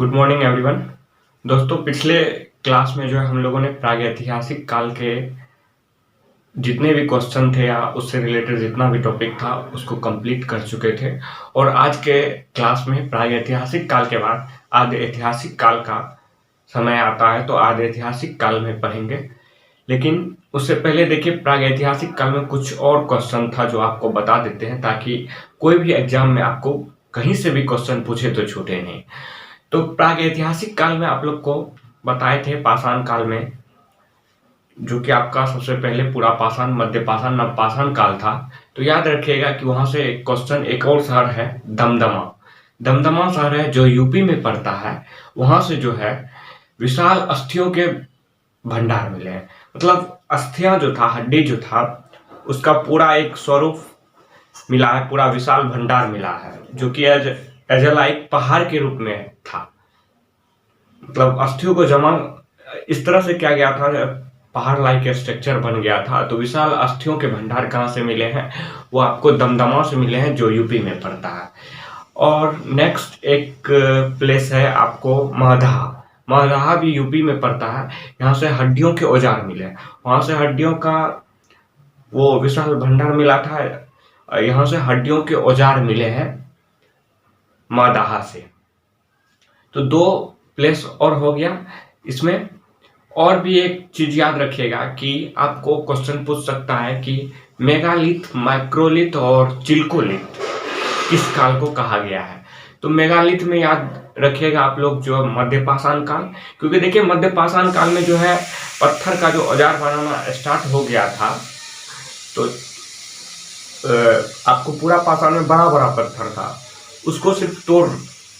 Good morning everyone. दोस्तों, पिछले class में जो है हम लोगों ने प्रागैतिहासिक काल के जितने भी क्वेश्चन थे या उससे रिलेटेड जितना भी टॉपिक था उसको कंप्लीट कर चुके थे। और आज के क्लास में प्रागैतिहासिक काल के बाद आद्य ऐतिहासिक काल का समय आता है, तो आद्य ऐतिहासिक काल में पढ़ेंगे। लेकिन उससे पहले देखिए, प्रागैतिहासिक काल में कुछ और क्वेश्चन था जो आपको बता देते हैं, ताकि कोई भी एग्जाम में आपको कहीं से भी क्वेश्चन पूछे तो छूटे नहीं। तो प्रागैतिहासिक काल में आप लोग को बताए थे पाषाण काल में, जो कि आपका सबसे पहले पूरा पाषाण, मध्य पाषाण, नव पाषाण काल था। तो याद रखिएगा कि वहां से एक क्वेश्चन, एक और शहर है दमदमा। दमदमा शहर है जो यूपी में पड़ता है। वहां से जो है विशाल अस्थियों के भंडार मिले हैं। मतलब अस्थियां जो था, हड्डी जो था, उसका पूरा एक स्वरूप मिला है, पूरा विशाल भंडार मिला है, जो कि एजला एक पहाड़ के रूप में था। मतलब अस्थियों को जमा इस तरह से किया गया था, पहाड़ लाइक स्ट्रक्चर बन गया था। तो विशाल अस्थियों के भंडार कहाँ से मिले हैं? वो आपको दमदमा से मिले हैं, जो यूपी में पड़ता है। और नेक्स्ट एक प्लेस है आपको महदहा। महदहा भी यूपी में पड़ता है। यहाँ से हड्डियों के औजार मिले, वहां से हड्डियों का वो विशाल भंडार मिला था। यहाँ से हड्डियों के औजार मिले हैं महदहा से। तो दो प्लेस और हो गया इसमें। और भी एक चीज याद रखिएगा कि आपको क्वेश्चन पूछ सकता है कि मेगालिथ, माइक्रोलिथ और चिल्कोलिथ किस काल को कहा गया है। तो मेगालिथ में याद रखिएगा आप लोग जो मध्य पाषाण काल, क्योंकि देखिए मध्य पाषाण काल में जो है पत्थर का जो औजार बनाना स्टार्ट हो गया था। तो आपको पूरा पाषाण में बड़ा बड़ा पत्थर था, उसको सिर्फ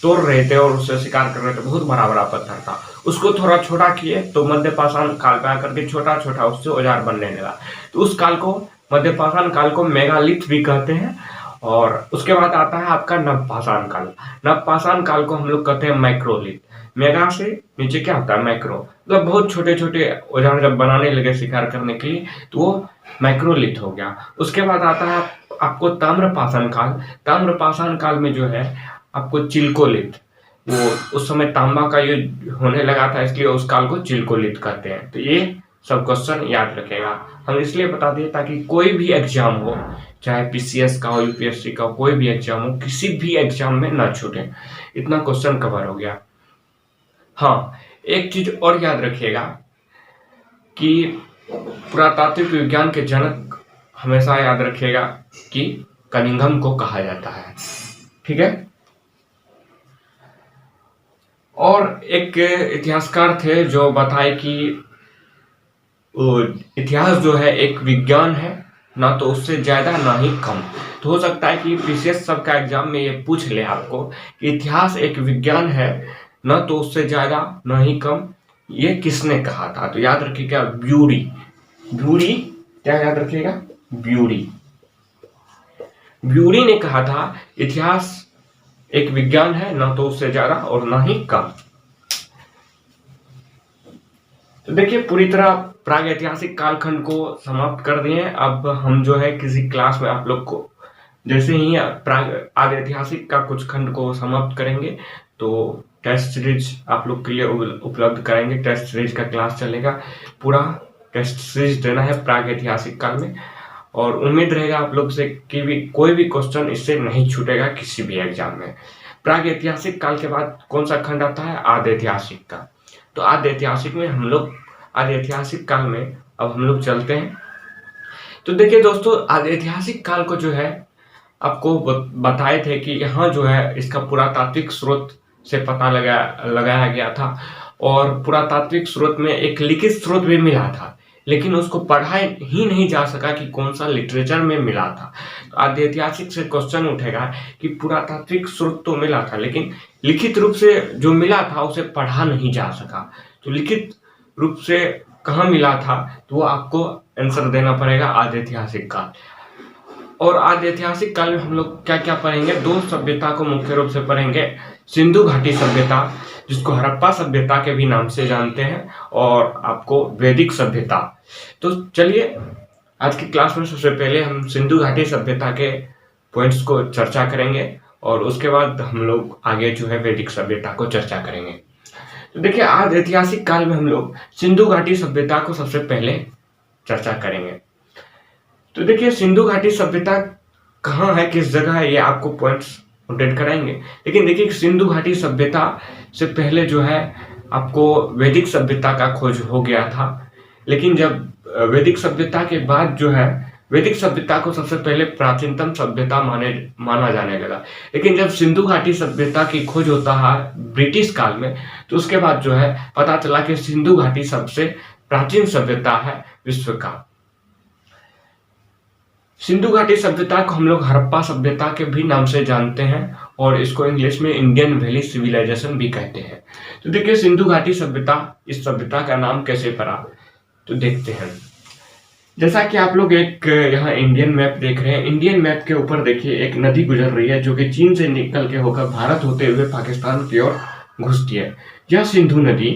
तोड़ रहे थे और उससे शिकार कर रहे थे। बहुत बड़ा बड़ा पत्थर था, उसको थोड़ा छोटा किए तो मध्य पाषाण काल पे आकर के छोटा छोटा उससे औजार बनने लगा। तो उस काल को, मध्य पाषाण काल को मेगालिथ भी कहते हैं। और उसके बाद आता है आपका नव पाषाण काल। नव पाषाण काल को हम लोग कहते हैं माइक्रोलिथ। मेगा से नीचे क्या होता है? माइक्रो, मतलब बहुत छोटे छोटे औजार जब बनाने लगे शिकार करने के लिए, तो वो माइक्रोलिथ हो गया। उसके बाद आता है आपको ताम्र पाषाण काल। ताम्र पाषाण काल में जो है आपको चिल्कोलिथ, वो उस समय तांबा का यूज होने लगा था, इसलिए उस काल को चिल्कोलिथ कहते हैं। तो ये सब क्वेश्चन याद रखेगा। हम इसलिए बता दिए ताकि कोई भी एग्जाम हो, चाहे पीसीएस का हो, यूपीएससी का हो, कोई भी एग्जाम हो, किसी भी एग्जाम में ना छूटे। इतना क्वेश्चन कवर हो गया। हाँ, एक चीज और याद रखिएगा कि पुरातात्विक विज्ञान के जनक हमेशा याद रखिएगा कि कनिंघम को कहा जाता है। ठीक है। और एक इतिहासकार थे जो बताए कि इतिहास जो है एक विज्ञान है, ना तो उससे ज्यादा ना ही कम। तो हो सकता है कि पीसीएस सबका एग्जाम में ये पूछ ले आपको कि इतिहास एक विज्ञान है, ना तो उससे ज्यादा ना ही कम, ये किसने कहा था? तो याद रखिएगा ब्यूरी। ब्यूरी, क्या याद रखिएगा? ब्यूरी। ब्यूरी ने कहा था इतिहास एक विज्ञान है, ना तो उससे ज्यादा और ना ही कम। तो देखिए, पूरी तरह प्रागैतिहासिक कालखंड को समाप्त कर दिए। अब हम जो है किसी क्लास में आप लोग को जैसे ही आद्य ऐतिहासिक का कुछ खंड को समाप्त करेंगे तो टेस्ट सीरीज आप लोग के लिए उपलब्ध कराएंगे। टेस्ट सीरीज का क्लास चलेगा, पूरा टेस्ट सीरीज देना है प्रागैतिहासिक काल में। और उम्मीद रहेगा आप लोग से कि भी कोई भी क्वेश्चन इससे नहीं छूटेगा किसी भी एग्जाम में। प्रागैतिहासिक काल के बाद कौन सा खंड आता है? आद्य ऐतिहासिक का। तो आद्य ऐतिहासिक में हम लोग, आद्य ऐतिहासिक काल में अब हम लोग चलते हैं। तो देखिए दोस्तों, आद्य ऐतिहासिक काल को जो है आपको बताए थे कि यहाँ जो है इसका पुरातात्विक स्रोत से पता लगाया गया था। और पुरातात्विक स्रोत में एक लिखित स्रोत भी मिला था, लेकिन उसको पढ़ा ही नहीं जा सका कि कौन सा लिटरेचर में मिला था। तो आद्य ऐतिहासिक से क्वेश्चन उठेगा कि पुरातात्विक स्रोत तो मिला था, लेकिन लिखित रूप से जो मिला था उसे पढ़ा नहीं जा सका। तो लिखित रूप से कहाँ मिला था, तो वो आपको आंसर देना पड़ेगा आद्य ऐतिहासिक काल। और आद्य ऐतिहासिक काल में हम लोग क्या क्या पढ़ेंगे? दो सभ्यता को मुख्य रूप से पढ़ेंगे। सिंधु घाटी सभ्यता, जिसको हड़प्पा सभ्यता के भी नाम से जानते हैं, और आपको वैदिक सभ्यता। तो चलिए, आज की क्लास में सबसे पहले हम सिंधु घाटी सभ्यता के पॉइंट्स को चर्चा करेंगे और उसके बाद हम लोग आगे जो है वैदिक सभ्यता को चर्चा करेंगे। तो देखिए, आज ऐतिहासिक काल में हम लोग सिंधु घाटी सभ्यता को सबसे पहले चर्चा करेंगे। तो देखिए, सिंधु घाटी सभ्यता कहाँ है, किस जगह है, ये आपको पॉइंट्स अपडेट कराएंगे। लेकिन देखिए, सिंधु घाटी सभ्यता से पहले जो है आपको वैदिक सभ्यता का खोज हो गया था। लेकिन जब वैदिक सभ्यता के बाद जो है वैदिक सभ्यता को सबसे पहले प्राचीनतम सभ्यता माना जाने लगा। लेकिन जब सिंधु घाटी सभ्यता की खोज होता है ब्रिटिश काल में, तो उसके बाद जो है पता चला कि सिंधु घाटी सबसे प्राचीन सभ्यता है विश्व का। सिंधु घाटी सभ्यता को हम लोग हड़प्पा सभ्यता के भी नाम से जानते हैं और इसको इंग्लिश में इंडियन वैली सिविलाइजेशन भी कहते हैं। तो देखिए, सिंधु घाटी सभ्यता, इस सभ्यता का नाम कैसे पड़ा, तो देखते हैं। जैसा कि आप लोग एक यहाँ इंडियन मैप देख रहे हैं, इंडियन मैप के ऊपर देखिए एक नदी गुजर रही है जो कि चीन से निकल के होकर भारत होते हुए पाकिस्तान की ओर घुसती है। यह सिंधु नदी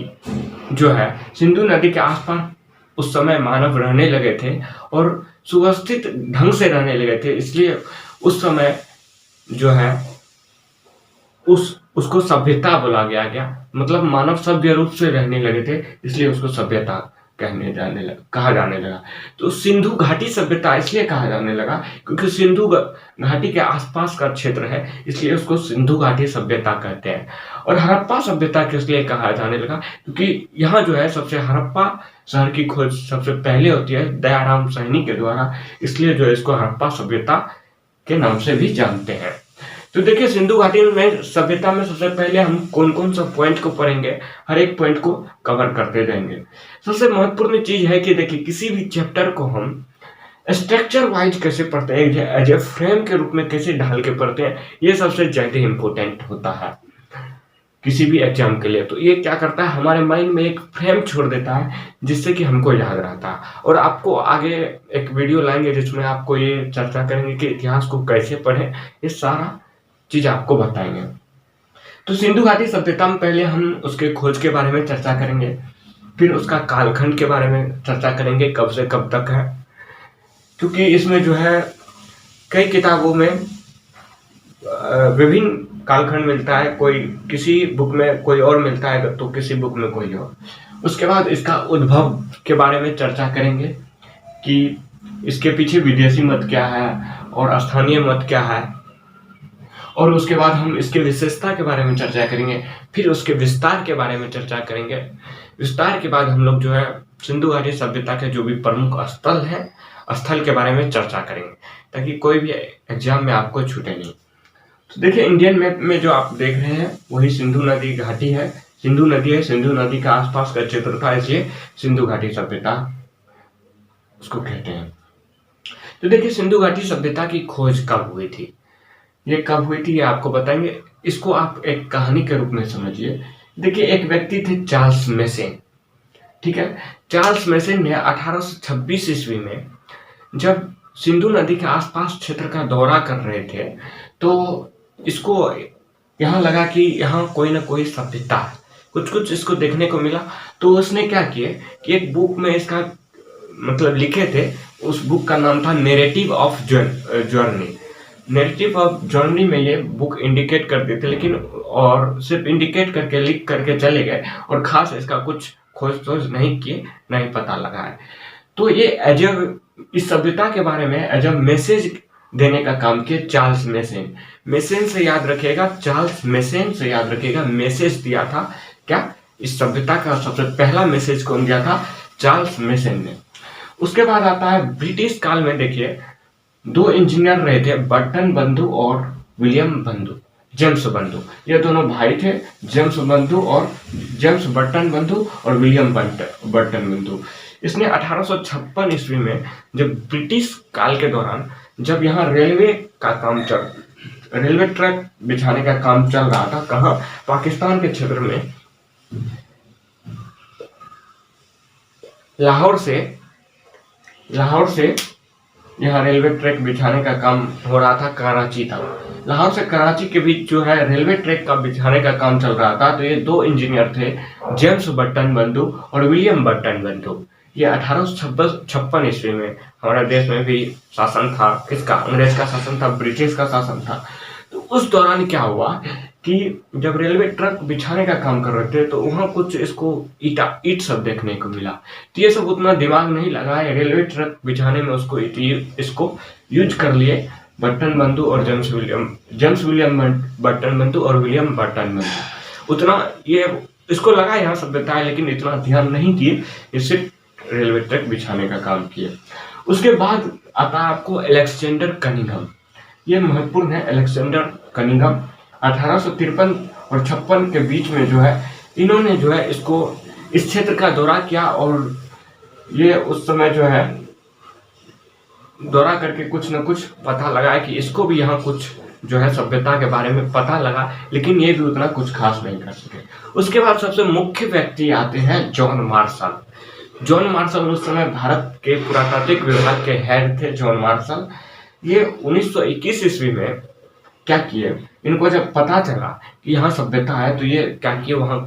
जो है, सिंधु नदी के आसपास उस समय मानव रहने लगे थे और सुव्यवस्थित ढंग से रहने लगे थे, इसलिए उस समय जो है उसको सभ्यता बोला गया। मतलब मानव सभ्य रूप से रहने लगे थे, इसलिए उसको सभ्यता कहा जाने लगा। तो सिंधु घाटी सभ्यता इसलिए कहा जाने लगा क्योंकि सिंधु घाटी के आसपास का क्षेत्र है, इसलिए उसको सिंधु घाटी सभ्यता कहते हैं। और हड़प्पा सभ्यता किस लिए कहा जाने लगा, क्योंकि यहाँ जो है सबसे हड़प्पा शहर की खोज सबसे पहले होती है दयाराम साहनी के द्वारा, इसलिए जो है इसको हड़प्पा सभ्यता के नाम से भी जानते हैं। तो देखिए, सिंधु घाटी में सभ्यता में सबसे पहले हम कौन कौन सा पॉइंट को पढ़ेंगे, हर एक पॉइंट को कवर करते जाएंगे। सबसे महत्वपूर्ण चीज है कि देखिए, किसी भी चैप्टर को हम स्ट्रक्चर वाइज कैसे पढ़ते हैं, एज ए फ्रेम के रूप में कैसे ढाल के पढ़ते हैं, ये सबसे ज्यादा इंपॉर्टेंट होता है किसी भी एग्जाम के लिए। तो ये क्या करता है, हमारे माइंड में एक फ्रेम छोड़ देता है जिससे कि हमको याद रहता है। और आपको आगे एक वीडियो लाएंगे जिसमें आपको ये चर्चा करेंगे कि इतिहास को कैसे पढ़ें, ये सारा चीज आपको बताएंगे। तो सिंधु घाटी सभ्यता में पहले हम उसके खोज के बारे में चर्चा करेंगे, फिर उसका कालखंड के बारे में चर्चा करेंगे, कब से कब तक है, क्योंकि इसमें जो है कई किताबों में विभिन्न कालखंड मिलता है, कोई किसी बुक में कोई और मिलता है तो किसी बुक में कोई और। उसके बाद इसका उद्भव के बारे में चर्चा करेंगे कि इसके पीछे विदेशी मत क्या है और स्थानीय मत क्या है, और उसके बाद हम इसके विशेषता के बारे में चर्चा करेंगे, फिर उसके विस्तार के बारे में चर्चा करेंगे। विस्तार के बाद हम लोग जो है सिंधु घाटी सभ्यता के जो भी प्रमुख स्थल के बारे में चर्चा करेंगे, ताकि कोई भी एग्जाम में आपको छूटे नहीं। तो देखिए, इंडियन मैप में जो आप देख रहे हैं वही सिंधु नदी घाटी है, सिंधु नदी है, सिंधु नदी का आसपास का क्षेत्र था, इसलिए सिंधु घाटी सभ्यता उसको कहते हैं। तो देखिए, सिंधु घाटी सभ्यता की खोज कब हुई थी, ये कब हुई थी ये आपको बताएंगे। इसको आप एक कहानी के रूप में समझिए। देखिए, एक व्यक्ति थे चार्ल्स मेसेन, ठीक है। चार्ल्स मेसेन ने 1826 ईस्वी में जब सिंधु नदी के आसपास क्षेत्र का दौरा कर रहे थे, तो इसको यहाँ लगा कि यहाँ कोई ना कोई सभ्यता है, कुछ इसको देखने को मिला। तो उसने क्या किया कि एक बुक में इसका मतलब लिखे थे, उस बुक का नाम था narrative of journey. Narrative of journey में ये बुक इंडिकेट करते थे, लेकिन और सिर्फ इंडिकेट करके लिख करके चले गए और खास इसका कुछ खोज नहीं किए, नहीं पता लगा है। तो ये एज इस सभ्यता के बारे में एज अ मैसेज देने का काम किया चार्ल्स मेसेन। मेसेन से याद रखिएगा, चार्ल्स मेसेन से याद रखिएगा, मैसेज दिया था क्या, इस सभ्यता का सबसे पहला मैसेज कौन दिया था, चार्ल्स मेसेन ने। उसके बाद आता है ब्रिटिश काल में। देखिए, दो इंजीनियर रहे थे, बर्टन बंधु और विलियम बंधु, जेम्स बंधु। ये दोनों भाई थे, जेम्स बर्टन बंधु और विलियम बर्टन बंधु। इसने 1856 ईस्वी में जब ब्रिटिश काल के दौरान जब यहाँ रेलवे ट्रैक बिछाने का काम चल रहा था, कहाँ, पाकिस्तान के क्षेत्र में, लाहौर से यहाँ रेलवे ट्रैक बिछाने का काम हो रहा था, कराची था। लाहौर से कराची के बीच जो है रेलवे ट्रैक का बिछाने का काम चल रहा था। तो ये दो इंजीनियर थे, जेम्स बर्टन बंधु और विलियम बर्टन बंधु। ये 1856 ईस्वी में हमारे देश में भी शासन था, किसका, अंग्रेज का शासन था, ब्रिटिश का शासन था। तो उस दौरान क्या हुआ कि जब रेलवे ट्रैक बिछाने का काम कर रहे थे तो वहाँ कुछ इसको ईट सब देखने को मिला। तो ये सब उतना दिमाग नहीं लगाए, रेलवे ट्रैक बिछाने में उसको इसको यूज कर लिए बर्टन बंधु और जेम्स विलियम बर्टन बंधु और विलियम बर्टन बंधु। उतना ये इसको लगा यहाँ सभ्यता है, लेकिन इतना ध्यान नहीं दिए, इससे रेलवे ट्रैक बिछाने का काम किए। उसके बाद आता है आपको अलेक्जेंडर कनिंघम। ये महत्वपूर्ण है। अलेक्जेंडर कनिंघम 1853 और 56 के बीच में जो है इन्होंने जो है इसको इस क्षेत्र का दौरा किया, और ये उस समय जो है दौरा करके कुछ न कुछ पता लगा कि इसको भी यहाँ कुछ जो है सभ्यता के बारे में पता लगा, लेकिन ये भी उतना कुछ खास नहीं कर सके। उसके बाद सबसे मुख्य व्यक्ति आते हैं जॉन मार्शल। जॉन मार्शल उस समय भारत के पुरातात्विक विभाग के हेड थे। जॉन मार्शल ये 1921 ईस्वी में क्या किए, इनको जब पता चला कि यहाँ सभ्यता है तो ये क्या किए, वहाँ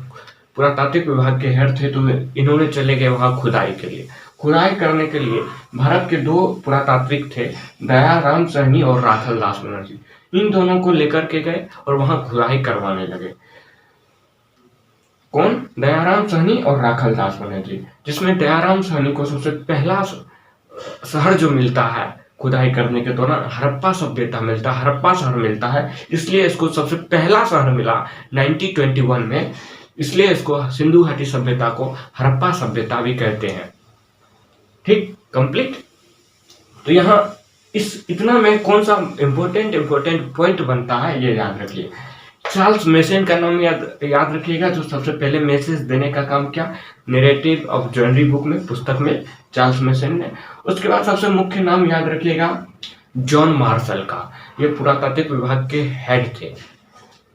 पुरातात्विक विभाग के हेड थे तो इन्होंने चले गए वहाँ खुदाई के लिए। खुदाई करने के लिए भारत के 2 पुरातात्विक थे, दयाराम सहनी और राखल दास बनर्जी। इन दोनों को लेकर के गए और वहां खुदाई करवाने लगे। कौन? दयाराम सहनी और राखल दास बनर्जी, जिसमें दयाराम सहनी को सबसे पहला शहर जो मिलता है खुदाई करने के दौरान हड़प्पा सभ्यता मिलता है, हड़प्पा शहर मिलता है, इसलिए इसको सबसे पहला शहर मिला 1921 में, इसलिए इसको सिंधु घाटी सभ्यता को हड़प्पा सभ्यता भी कहते हैं। ठीक, कंप्लीट। तो यहाँ इस इतना में कौन सा इंपॉर्टेंट पॉइंट बनता है ये याद रखिए। चार्ल्स मेसन का नाम याद रखिएगा, जो सबसे पहले मैसेज देने का काम किया नैरेटिव ऑफ जॉनरी बुक में, पुस्तक में, चार्ल्स मेसन ने। उसके बाद सबसे मुख्य नाम याद रखिएगा जॉन मार्शल का, ये पुरातात्विक विभाग के हेड थे।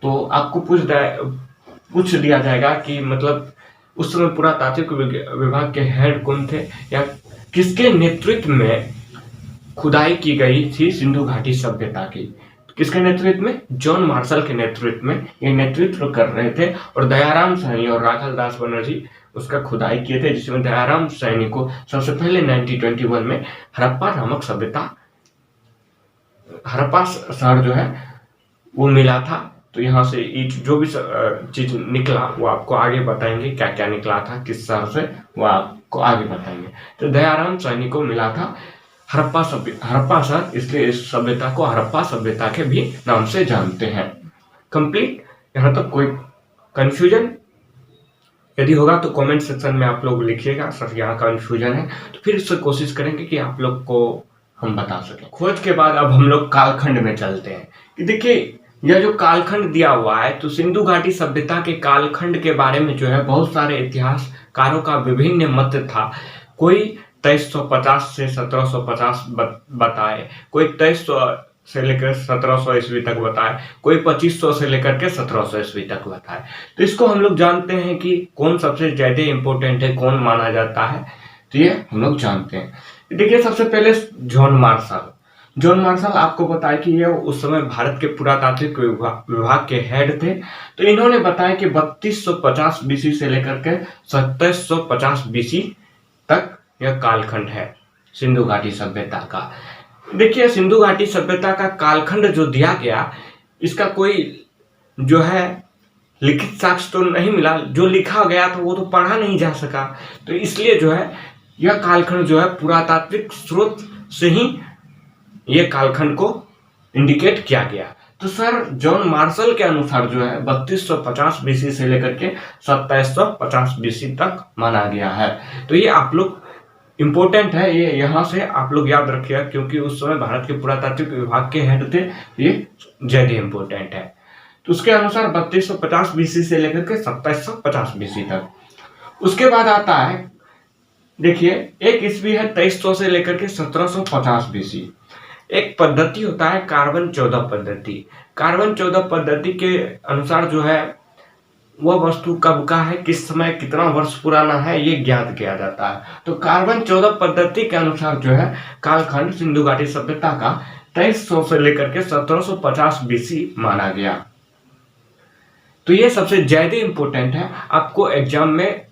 तो आपको पूछ दिया जाएगा कि मतलब उस समय पुरातात्विक विभाग के हेड कौन थे या किसके नेतृत्व में खुदाई की गई थी सिंधु घाटी सभ्यता की। किसके नेतृत्व में? जॉन मार्शल के नेतृत्व में ये नेतृत्व कर रहे थे, और दयाराम सहनी और राखल दास बनर्जी उसका खुदाई किए थे, जिसमें दयाराम सहनी को सबसे पहले 1921 में हड़प्पा नामक सभ्यता, हड़प्पा शहर जो है वो मिला था। तो यहाँ से जो भी चीज निकला वो आपको आगे बताएंगे, क्या क्या निकला था किस शहर से, वो आपको आगे बताएंगे। तो दयाराम सहनी को मिला था हड़प्पा शहर, इसलिए इस सभ्यता को हड़प्पा सभ्यता के भी नाम से जानते हैं। कंप्लीट। यहाँ तक कोई कंफ्यूजन यदि होगा तो कमेंट सेक्शन में आप लोग लिखिएगा, सर यहाँ कंफ्यूजन है, तो फिर इससे कोशिश करेंगे कि आप लोग को हम बता सकें। खोज के बाद अब हम लोग कालखंड में चलते हैं कि देखिए यह जो कालखंड दिया हुआ है, तो सिंधु घाटी सभ्यता के कालखंड के बारे में जो है बहुत सारे इतिहासकारों का विभिन्न मत था। कोई 2350 से 1750 बताए, कोई 2300 से लेकर 1700 ईस्वी तक बताए, कोई 2500 से लेकर के 1700 ईस्वी तक बताए। तो इसको हम लोग जानते हैं कि कौन सबसे ज्यादा इंपॉर्टेंट है, कौन माना जाता है, तो ये हम लोग जानते हैं। देखिए सबसे पहले जॉन मार्शल आपको बताया कि ये उस समय भारत के पुरातात्विक विभाग के हेड थे। तो इन्होंने बताया कि 3250 बीसी से लेकर के 2750 बीसी तक यह कालखंड है सिंधु घाटी सभ्यता का। देखिए सिंधु घाटी सभ्यता का कालखंड जो दिया गया, इसका कोई जो है लिखित साक्ष्य तो नहीं मिला, जो लिखा गया था वो तो पढ़ा नहीं जा सका। तो इसलिए जो है यह कालखंड जो है पुरातात्विक स्रोत से ही ये कालखंड को इंडिकेट किया गया। तो सर जॉन मार्शल के अनुसार जो है 3250 बीसी से लेकर के 2750 बीसी तक माना गया है। तो ये आप लोग इंपॉर्टेंट है, ये यहाँ से आप लोग याद रखिएगा, क्योंकि उस समय भारत के पुरातात्विक विभाग के हेड थे, ये ज्यादा इंपॉर्टेंट है। तो उसके अनुसार 3250 बीसी से लेकर के 2750 बीसी तक। उसके बाद आता है देखिए एक ईस्वी है 2300 से लेकर के 1750 बीसी। एक पद्धति होता है कार्बन 14 पद्धति। कार्बन 14 पद्धति के अनुसार जो है वह वस्तु कब का है, किस समय, कितना वर्ष पुराना है, ये ज्ञात किया जाता है। तो कार्बन 14 पद्धति के अनुसार जो है कालखंड सिंधु घाटी सभ्यता का 2300 से लेकर के 1750 बीसी माना गया। तो ये सबसे ज्यादा इंपॉर्टेंट है, आपको एग्जाम में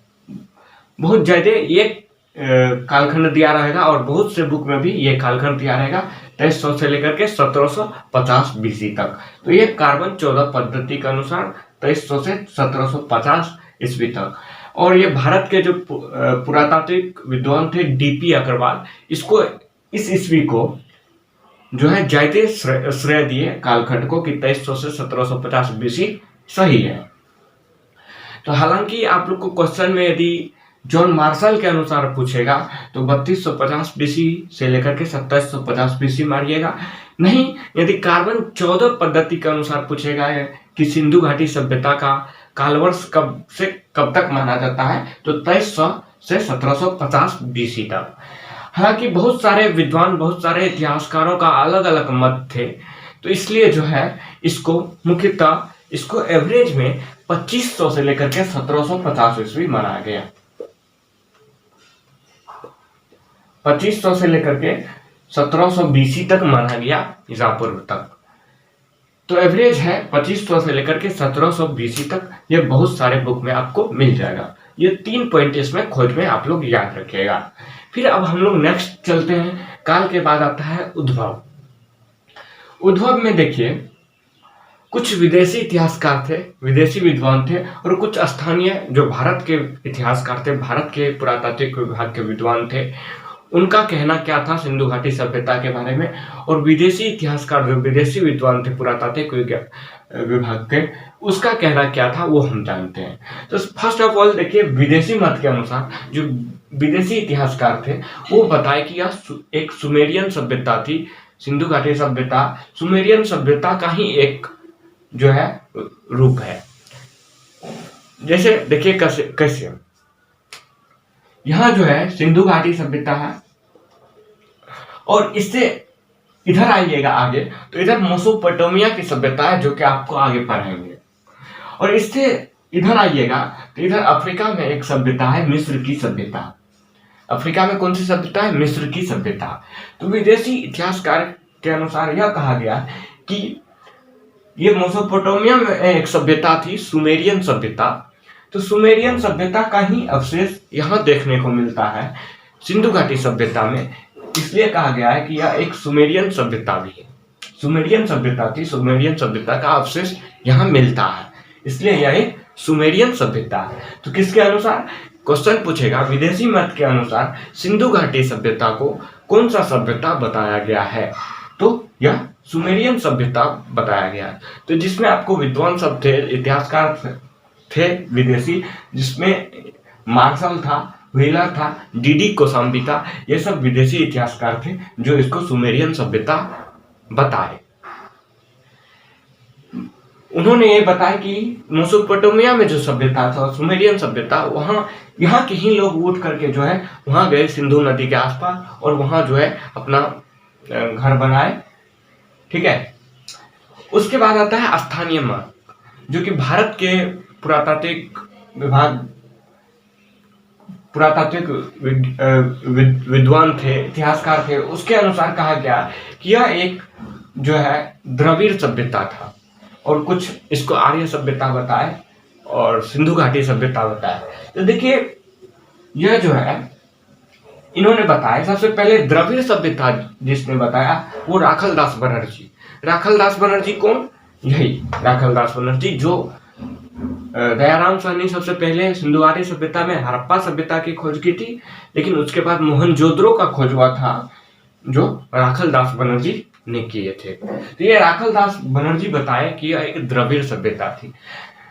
बहुत ज्यादा ये कालखंड दिया रहेगा, और बहुत से बुक में भी ये कालखंड दिया रहेगा। 2300 से लेकर के 1750 बीसी तक। तो ये कार्बन 14 पद्धति के अनुसार 2300 से 1750 ईस्वी तक। और ये भारत के जो पुरातात्विक विद्वान थे डीपी अग्रवाल, इसको इस ईस्वी को जो है ज्यादा श्रेय दिए कालखंड को कि 2300 से 1750 बीसी सही है। तो हालांकि आप लोग को क्वेश्चन में यदि जॉन मार्शल के अनुसार पूछेगा तो 3250 बीसी से लेकर के 2750 बीसी मारिएगा। नहीं, यदि कार्बन 14 पद्धति के अनुसार पूछेगा कि सिंधु घाटी सभ्यता का कालवर्ष कब से कब तक माना जाता है तो 2300 से 1750 बीसी तक। हालांकि बहुत सारे विद्वान, बहुत सारे इतिहासकारों का अलग अलग मत थे, तो इसलिए जो है इसको मुख्यतः इसको एवरेज में 2500 से लेकर के 1750 ईस्वी माना गया। 2500 से लेकर के 1700 बीसी तक माना गया ईसा पूर्व तक। तो एवरेज है 2500 से लेकर के 1700 बीसी तक। ये बहुत सारे बुक में आपको मिल जाएगा। ये 3 पॉइंट इसमें खोज में आप लोग याद रखिएगा। फिर अब हम लोग नेक्स्ट चलते हैं। काल के बाद आता है उद्भव। उद्भव में देखिए कुछ विदेशी इतिहासकार थे, विदेशी विद्वान थे, और कुछ स्थानीय जो भारत के इतिहासकार थे, भारत के पुरातात्विक विभाग के विद्वान थे। उनका कहना क्या था सिंधु घाटी सभ्यता के बारे में, और विदेशी इतिहासकार जो विदेशी विद्वान थे पुरातात्विक विभाग के, उसका कहना क्या था वो हम जानते हैं। तो फर्स्ट ऑफ ऑल देखिए, विदेशी मत के अनुसार जो विदेशी इतिहासकार थे वो बताए कि यह एक सुमेरियन सभ्यता थी। सिंधु घाटी सभ्यता सुमेरियन सभ्यता का ही एक जो है रूप है। जैसे देखिए कैसे यहाँ जो है सिंधु घाटी सभ्यता है, और इससे इधर आइएगा आगे तो इधर मेसोपोटामिया की सभ्यता है जो कि आपको आगे पढ़ाएंगे। और इससे इधर आइएगा तो इधर अफ्रीका में एक सभ्यता है मिस्र की सभ्यता। अफ्रीका में कौन सी सभ्यता है? मिस्र की सभ्यता। तो विदेशी इतिहासकार के अनुसार यह कहा गया कि ये मेसोपोटामिया में एक सभ्यता थी, सुमेरियन सभ्यता। तो सुमेरियन सभ्यता का ही अवशेष यहाँ देखने को मिलता है सिंधु घाटी सभ्यता में। इसलिए कहा गया है कि यह एक सुमेरियन सभ्यता भी है। सुमेरियन सभ्यता थी, सुमेरियन सभ्यता का अवशेष यहाँ मिलता है, इसलिए यह एक सुमेरियन सभ्यता है। तो किसके अनुसार क्वेश्चन पूछेगा? विदेशी मत के अनुसार सिंधु घाटी सभ्यता को कौन सा सभ्यता बताया गया है? तो यह सुमेरियन सभ्यता बताया गया है। तो जिसमें आपको विद्वान सब थे, इतिहासकार थे विदेशी, जिसमें मार्शल था, व्हीलर था, डीडी कोसाम्बी था। ये सब विदेशी इतिहासकार थे जो इसको सुमेरियन सभ्यता बताए। उन्होंने ये बताया कि मेसोपोटामिया में जो सभ्यता था, सुमेरियन सभ्यता, वहाँ यहाँ के ही लोग उठ करके जो है वहाँ गए सिंधु नदी के आसपास, और वहाँ जो है अपना घर बनाए। ठीक है। उसके बाद आता है स्थानीय मत, जो कि भारत के पुरातात्विक विभाग, पुरातात्विक विद्वान थे, इतिहासकार थे। उसके अनुसार कहा गया कि यह एक जो है द्रविड़ सभ्यता था, और कुछ इसको आर्य सभ्यता बताए और सिंधु घाटी सभ्यता बताए। तो देखिए यह जो है इन्होंने बताया, सबसे पहले द्रविड़ सभ्यता जिसने बताया वो राखलदास बनर्जी। राखलदास बनर्जी कौन? यही राखलदास बनर्जी जो दयाराम साहनी सबसे पहले सिंधु घाटी सभ्यता में हड़प्पा सभ्यता की खोज की थी, लेकिन उसके बाद मोहनजोदड़ो का खोज हुआ था जो राखलदास बनर्जी ने किए थे। तो ये राखलदास बनर्जी बताए कि यह एक द्रविड़ सभ्यता थी।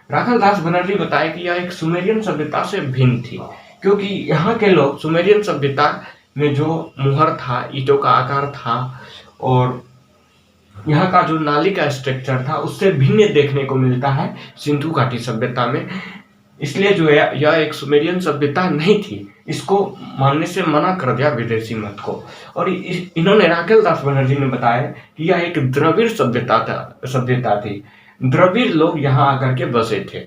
राखलदास बनर्जी बताए कि यह एक सुमेरियन सभ्यता से भिन्न थी, क्योंकि यहाँ के लोग सुमेरियन सभ्यता में जो मुहर था, ईंटों का आकार था, और यहाँ का जो नाली का स्ट्रक्चर था उससे भिन्न देखने को मिलता है सिंधु घाटी सभ्यता में। इसलिए जो है यह एक सुमेरियन सभ्यता नहीं थी, इसको मानने से मना कर दिया विदेशी मत को। और इन्होंने राखलदास बनर्जी ने बताया कि यह एक द्रविड़ सभ्यता थी। द्रविड़ लोग यहाँ आकर के बसे थे।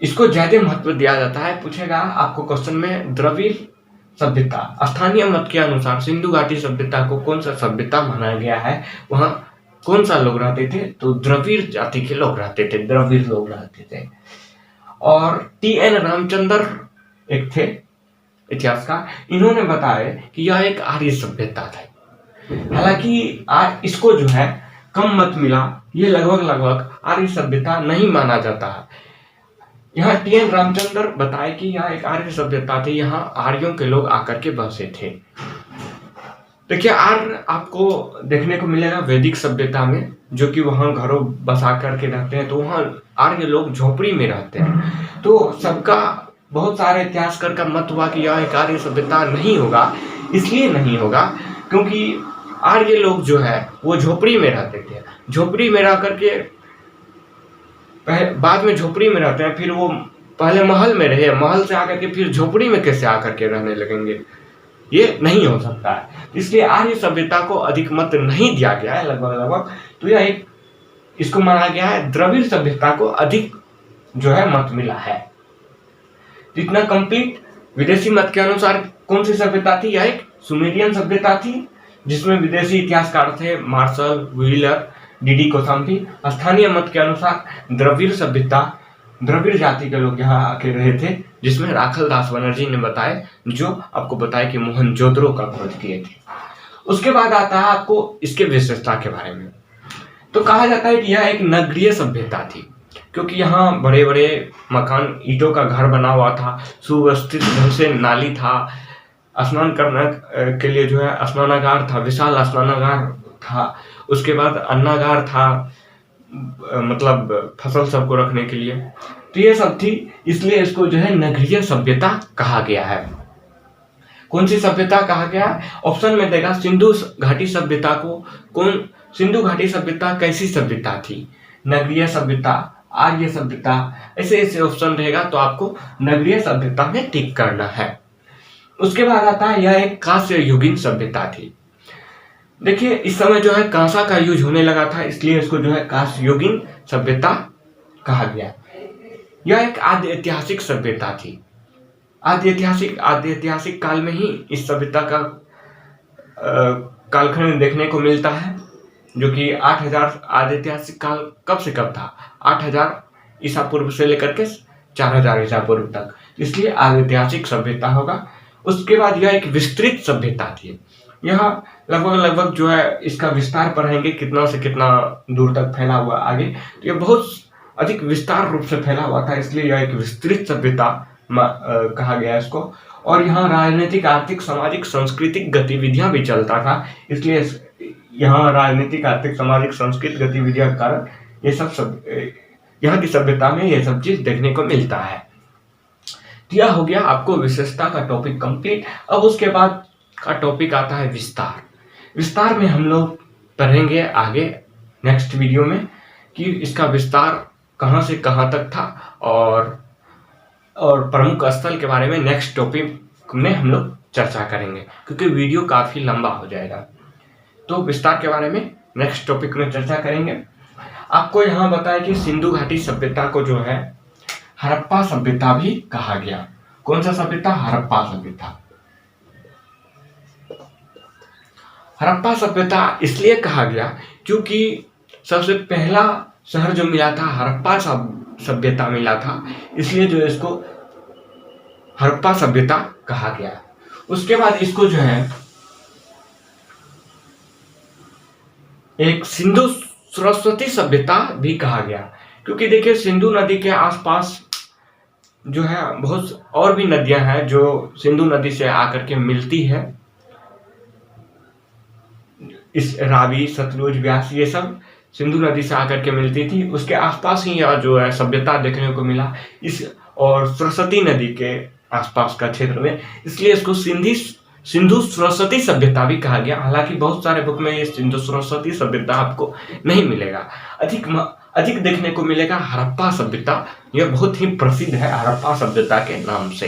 इसको ज्यादा महत्व दिया जाता है। पूछेगा आपको क्वेश्चन में, द्रविड़ सभ्यता स्थानीय मत के अनुसार सिंधु घाटी सभ्यता को कौन सा सभ्यता माना गया है, वहां कौन सा लोग रहते थे? तो द्रविड़ जाति के लोग रहते थे, द्रविड़ लोग रहते थे। और टी.एन. रामचंद्र एक थे इतिहासकार, इन्होंने बताया कि यह एक आर्य सभ्यता था। हालांकि आज इसको जो है कम मत मिला, ये लगभग आर्य सभ्यता नहीं माना जाता है। यहाँ टी.एन. रामचंद्र बताए कि यहाँ एक आर्य सभ्यता थी, यहाँ आर्यों के लोग आकर के बसे थे। देखिए आर्य आपको देखने को मिलेगा वैदिक सभ्यता में, जो कि वहाँ घरों बसा करके रहते हैं, तो वहाँ आर्य लोग झोपड़ी में रहते हैं। तो सबका बहुत सारे इतिहासकार का मत हुआ कि यह एक आर्य सभ्यता नहीं होगा। इसलिए नहीं होगा क्योंकि आर्य लोग जो है वो झोपड़ी में रहते थे, झोपड़ी में रह करके बाद में झोपड़ी में रहते हैं, फिर वो पहले महल में रहे, महल से आकर के फिर झोपड़ी में कैसे आकर के रहने लगेंगे, ये नहीं हो सकता है। इसलिए आर्य सभ्यता को अधिक मत नहीं दिया गया है लगभग। तो यह एक इसको माना गया है द्रविड़ सभ्यता को अधिक जो है मत मिला है। जितना कंप्लीट विदेशी मत के अनुसार कौन सी सभ्यता थी, यह एक सुमेरियन सभ्यता थी, जिसमें विदेशी इतिहासकार थे मार्शल, व्हीलर, डी.डी. कोसाम्बी। स्थानीय मत के अनुसार द्रविड़ सभ्यता, द्रविड़ जाति के लोग यहाँ आके रहे थे, जिसमें राखल दास बनर्जी ने बताए, जो आपको बताया कि मोहनजोदड़ो का खोज किए थे। उसके बाद आता है आपको इसके विशेषता के बारे में। तो कहा जाता है कि यह एक नगरीय सभ्यता थी, क्योंकि यहाँ बड़े बड़े मकान, ईंटों का घर बना हुआ था, सुव्यवस्थित ढंग से नाली था, स्नान करने के लिए जो है स्नानागार था, विशाल स्नानागार था। उसके बाद अन्नागार था, मतलब फसल सबको रखने के लिए। तो ये सब थी, इसलिए इसको जो है नगरीय सभ्यता कहा गया है। कौन सी सभ्यता कहा गया है? ऑप्शन में देगा सिंधु घाटी सभ्यता को। कौन सिंधु घाटी सभ्यता कैसी सभ्यता थी? नगरीय सभ्यता, आर्य सभ्यता, ऐसे ऐसे ऑप्शन रहेगा, तो आपको नगरीय सभ्यता में टिक करना है। उसके बाद आता है यह एक कांस्य युगीन सभ्यता थी। देखिए इस समय जो है कांसा का यूज होने लगा था, इसलिए इसको जो है कांस्य युगीन सभ्यता कहा गया। यह एक आद्य ऐतिहासिक सभ्यता थी। आद्य ऐतिहासिक काल में ही इस सभ्यता का कालखंड देखने को मिलता है, जो कि 8000 आद्य ऐतिहासिक काल कब से कब था? 8000 ईसा पूर्व से लेकर के 4000 ईसा पूर्व तक, इसलिए आद्य ऐतिहासिक सभ्यता होगा। उसके बाद यह एक विस्तृत सभ्यता थी। यहाँ लगभग जो है इसका विस्तार पढ़ेंगे, कितना से कितना दूर तक फैला हुआ आगे, तो यह बहुत अधिक विस्तार रूप से फैला हुआ था, इसलिए यह एक विस्तृत सभ्यता कहा गया इसको। और यहाँ राजनीतिक, आर्थिक, सामाजिक, सांस्कृतिक गतिविधियां भी चलता था, इसलिए यहाँ राजनीतिक, आर्थिक, सामाजिक, सांस्कृतिक गतिविधियों के कारण ये सब यहाँ की सभ्यता में ये सब चीज देखने को मिलता है। यह हो गया आपको विशेषता का टॉपिक कंप्लीट। अब उसके बाद का टॉपिक आता है विस्तार। विस्तार में हम लोग पढ़ेंगे आगे नेक्स्ट वीडियो में कि इसका विस्तार कहाँ से कहाँ तक था, और प्रमुख स्थल के बारे में नेक्स्ट टॉपिक में हम लोग चर्चा करेंगे, क्योंकि वीडियो काफी लंबा हो जाएगा। तो विस्तार के बारे में नेक्स्ट टॉपिक में चर्चा करेंगे। आपको यहाँ बताया कि सिंधु घाटी सभ्यता को जो है हड़प्पा सभ्यता भी कहा गया। कौन सा सभ्यता? हड़प्पा सभ्यता। हड़प्पा सभ्यता इसलिए कहा गया क्योंकि सबसे पहला शहर जो मिला था हड़प्पा सभ्यता मिला था, इसलिए जो इसको हड़प्पा सभ्यता कहा गया। उसके बाद इसको जो है एक सिंधु सरस्वती सभ्यता भी कहा गया, क्योंकि देखिए सिंधु नदी के आसपास जो है बहुत और भी नदियां हैं जो सिंधु नदी से आकर के मिलती है। इस रावी, सतलुज, व्यास, ये सब सिंधु नदी से आकर के मिलती थी। उसके आसपास ही यह जो है सभ्यता देखने को मिला, इस और सरस्वती नदी के आसपास का क्षेत्र में, इसलिए इसको सिंधु सरस्वती सभ्यता भी कहा गया। हालांकि बहुत सारे बुक में ये सिंधु सरस्वती सभ्यता आपको नहीं मिलेगा, अधिक देखने को मिलेगा हड़प्पा सभ्यता। यह बहुत ही प्रसिद्ध है हड़प्पा सभ्यता के नाम से।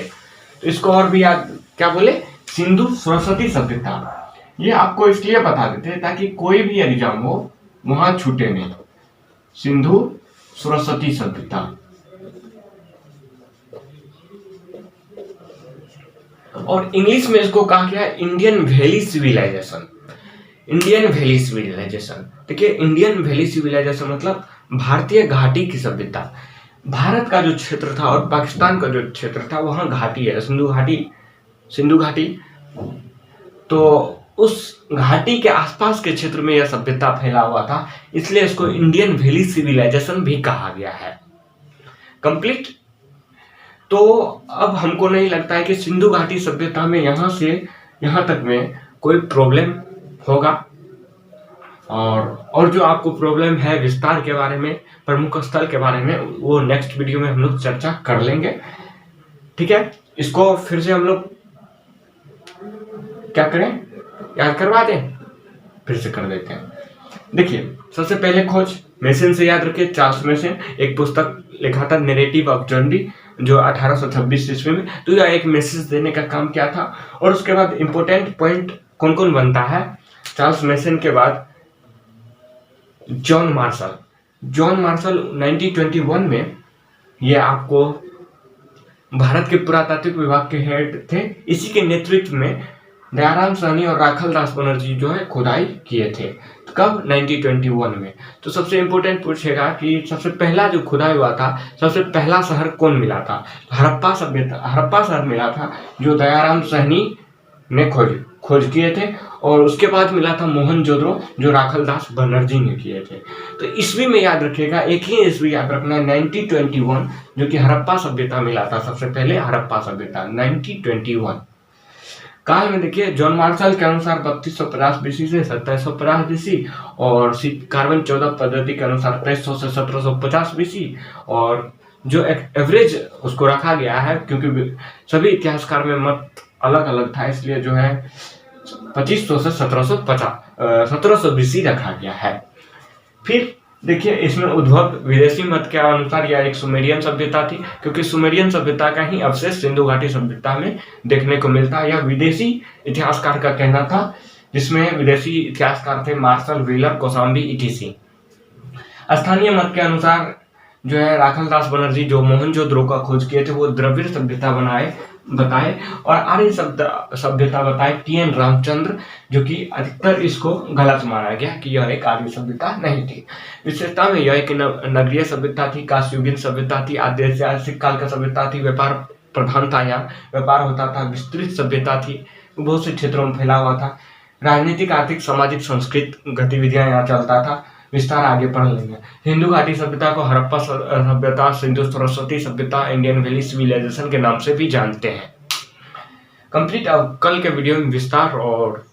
तो इसको और भी याद क्या बोले? सिंधु सरस्वती सभ्यता। ये आपको इसलिए बता देते हैं ताकि कोई भी एग्जाम हो वहां छूटे नहीं। सिंधु सरस्वती सभ्यता। और इंग्लिश में इसको कहा गया है Indian valley civilization. Indian valley civilization, देखिए इंडियन वैली सिविलाइजेशन मतलब भारतीय घाटी की सभ्यता। भारत का जो क्षेत्र था और पाकिस्तान का जो क्षेत्र था वहां घाटी है, सिंधु घाटी। तो उस घाटी के आसपास के क्षेत्र में यह सभ्यता फैला हुआ था, इसलिए इसको इंडियन वैली सिविलाइजेशन भी कहा गया है। कंप्लीट। तो अब हमको नहीं लगता है कि सिंधु घाटी सभ्यता में यहाँ से यहाँ तक में कोई प्रॉब्लम होगा। और जो आपको प्रॉब्लम है विस्तार के बारे में, प्रमुख स्थल के बारे में, वो नेक्स्ट वीडियो में हम लोग चर्चा कर लेंगे। ठीक है, इसको फिर से हम लोग क्या करें, याद करवा दें, फिर से कर देते हैं। देखिए, सबसे पहले खोज मेसन से याद रखिए। चार्ल्स मेसन एक पुस्तक लिखा था नैरेटिव ऑफ जर्नी, जो 1826 ईस्वी में। तो यह एक मैसेज देने का काम किया था। और उसके बाद इंपॉर्टेंट पॉइंट कौन कौन बनता है, चार्ल्स मेसन के बाद जॉन मार्शल 1921 में, ये आपको भारत के पुरातात्विक विभाग के हेड थे। इसी के नेतृत्व में दयाराम साहनी और राखल दास बनर्जी जो है खुदाई किए थे। तो कब? 1921 में। तो सबसे इंपॉर्टेंट पूछेगा कि सबसे पहला जो खुदाई हुआ था, सबसे पहला शहर कौन मिला था? हड़प्पा शहर मिला था, जो दयाराम साहनी ने खोज किए थे। और उसके बाद मिला था मोहनजोदड़ो, जो राखल दास बनर्जी ने किए थे। तो ईस्वी में याद रखिएगा, एक ही ईस्वी याद रखना, 1921, जो कि हड़प्पा सभ्यता मिला था सबसे पहले, हड़प्पा सभ्यता 1921। काल में देखिए, जॉन मार्शल के अनुसार 3250 बीसी से 2750 बीसी, और कार्बन 14 पद्धति के अनुसार 2300 से 1750 बीसी। और जो एक एवरेज उसको रखा गया है, क्योंकि सभी इतिहासकार में मत अलग अलग था, इसलिए जो है 2500 से 1750 बीसी रखा गया है। फिर देखिए, इसमें उद्भव विदेशी मत के अनुसार यह एक सुमेरियन सभ्यता थी, क्योंकि सुमेरियन सभ्यता का ही अवशेष सिंधु घाटी सभ्यता में देखने को मिलता है। यह विदेशी इतिहासकार का कहना था, जिसमें विदेशी इतिहासकार थे मार्शल, व्हीलर, कोसाम्बी, ईटीसी। स्थानीय मत के अनुसार जो है राखल दास बनर्जी, जो मोहनजोदड़ो का खोज किए थे, वो द्रविड़ सभ्यता बताए। और आर्य सभ्यता बताए टीएन रामचंद्र, जो कि अधिकतर इसको गलत माना गया कि यह एक आर्य सभ्यता नहीं थी। विशेषता में यह एक नगरीय सभ्यता थी, कास्युगीन सभ्यता थी, ऐतिहासिक काल का सभ्यता थी, व्यापार प्रधान था, यहाँ व्यापार होता था, विस्तृत सभ्यता थी, बहुत से क्षेत्रों में फैला हुआ था, राजनीतिक, आर्थिक, सामाजिक, सांस्कृतिक गतिविधियां यहाँ चलता था। विस्तार आगे पढ़ लेंगे। हिंदू घाटी सभ्यता को हड़प्पा सभ्यता, सिंधु सरस्वती सभ्यता, इंडियन वैली सिविलाइजेशन के नाम से भी जानते हैं। कंप्लीट। अब कल के वीडियो में विस्तार और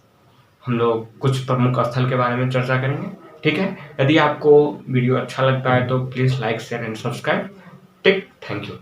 हम लोग कुछ प्रमुख स्थल के बारे में चर्चा करेंगे। ठीक है, यदि आपको वीडियो अच्छा लगता है तो please like, share and subscribe. Take thank you.